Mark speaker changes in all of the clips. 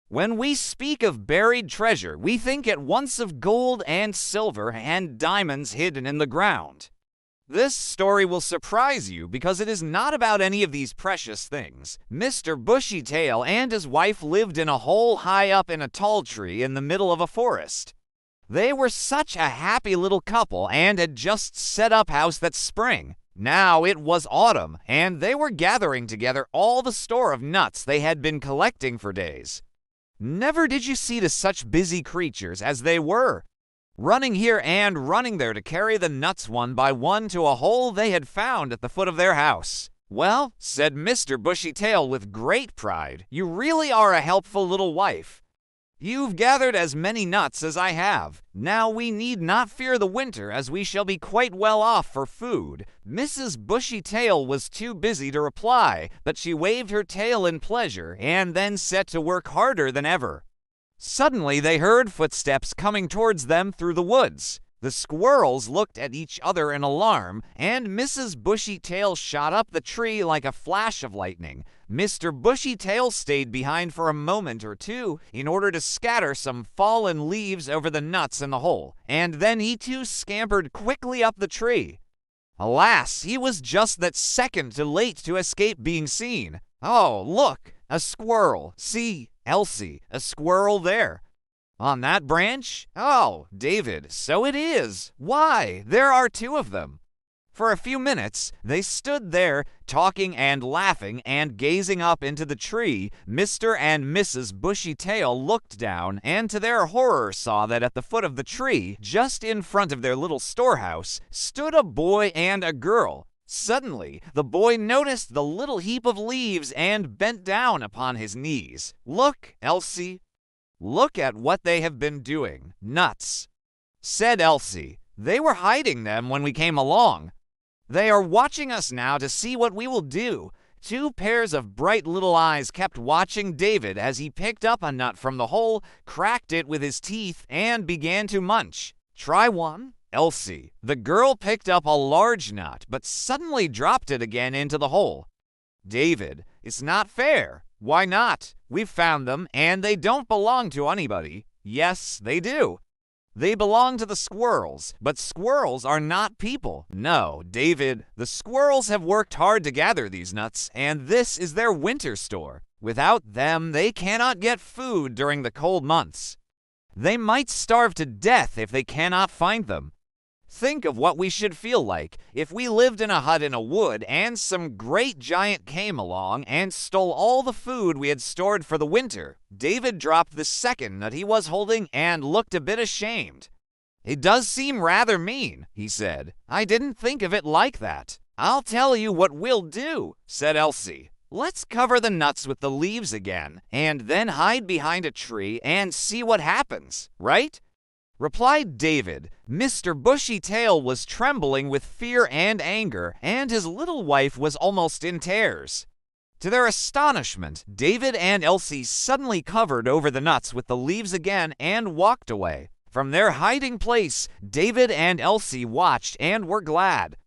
Speaker 1: When we speak of buried treasure, we think at once of gold and silver and diamonds hidden in the ground. This story will surprise you because it is not about any of these precious things. Mr. Bushy Tail and his wife lived in a hole high up in a tall tree in the middle of a forest. They were such a happy little couple and had just set up house that spring. Now it was autumn, and they were gathering together all the store of nuts they had been collecting for days. Never did you see to such busy creatures as they were, running here and running there to carry the nuts one by one to a hole they had found at the foot of their house. "Well," said Mr. Bushy Tail with great pride, "you really are a helpful little wife. You've gathered as many nuts as I have. Now we need not fear the winter, as we shall be quite well off for food." Mrs. Bushy Tail was too busy to reply, but she waved her tail in pleasure and then set to work harder than ever. Suddenly they heard footsteps coming towards them through the woods. The squirrels looked at each other in alarm, and Mrs. Bushy Tail shot up the tree like a flash of lightning. Mr. Bushy Tail stayed behind for a moment or two in order to scatter some fallen leaves over the nuts in the hole, and then he too scampered quickly up the tree. Alas, he was just that second too late to escape being seen. Oh, look, a squirrel. See, Elsie, a squirrel there. On that branch? Oh, David, so it is. Why, there are two of them. For a few minutes, they stood there, talking and laughing and gazing up into the tree. Mr. and Mrs. Bushy Tail looked down, and to their horror saw that at the foot of the tree, just in front of their little storehouse, stood a boy and a girl. Suddenly, the boy noticed the little heap of leaves and bent down upon his knees. "Look, Elsie. Look at what they have been doing. Nuts," said Elsie. "They were hiding them when we came along. They are watching us now to see what we will do." Two pairs of bright little eyes kept watching David as he picked up a nut from the hole, cracked it with his teeth, and began to munch. "Try one, Elsie." The girl picked up a large nut, but suddenly dropped it again into the hole. "David, it's not fair." "Why not? We've found them, and they don't belong to anybody." "Yes, they do. They belong to the squirrels, but squirrels are not people." "No, David, the squirrels have worked hard to gather these nuts, and this is their winter store. Without them, they cannot get food during the cold months. They might starve to death if they cannot find them. Think of what we should feel like if we lived in a hut in a wood and some great giant came along and stole all the food we had stored for the winter." David dropped the second nut he was holding and looked a bit ashamed. "It does seem rather mean," he said. "I didn't think of it like that." "I'll tell you what we'll do," said Elsie. "Let's cover the nuts with the leaves again, and then hide behind a tree and see what happens, right?" replied David. Mr. Bushy Tail was trembling with fear and anger, and his little wife was almost in tears. To their astonishment, David and Elsie suddenly covered over the nuts with the leaves again and walked away. From their hiding place, David and Elsie watched and were glad.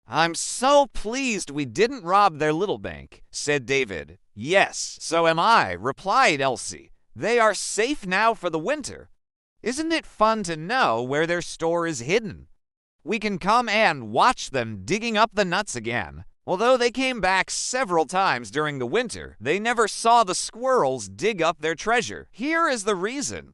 Speaker 1: "I'm so pleased we didn't rob their little bank," said David. "Yes, so am I," replied Elsie. "They are safe now for the winter. Isn't it fun to know where their store is hidden? We can come and watch them digging up the nuts again." Although they came back several times during the winter, they never saw the squirrels dig up their treasure. Here is the reason.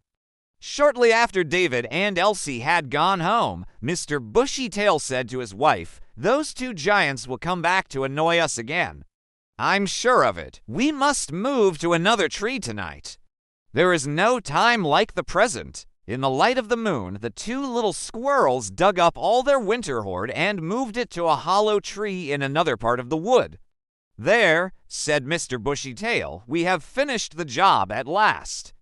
Speaker 1: Shortly after David and Elsie had gone home, Mr. Bushy Tail said to his wife, "Those two giants will come back to annoy us again. I'm sure of it. We must move to another tree tonight. There is no time like the present." In the light of the moon, the two little squirrels dug up all their winter hoard and moved it to a hollow tree in another part of the wood. "There," said Mr. Bushy Tail, "we have finished the job at last.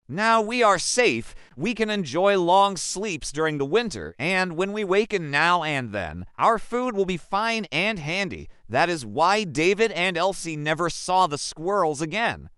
Speaker 1: Now we are safe. We can enjoy long sleeps during the winter, and when we waken now and then, our food will be fine and handy." That is why David and Elsie never saw the squirrels again.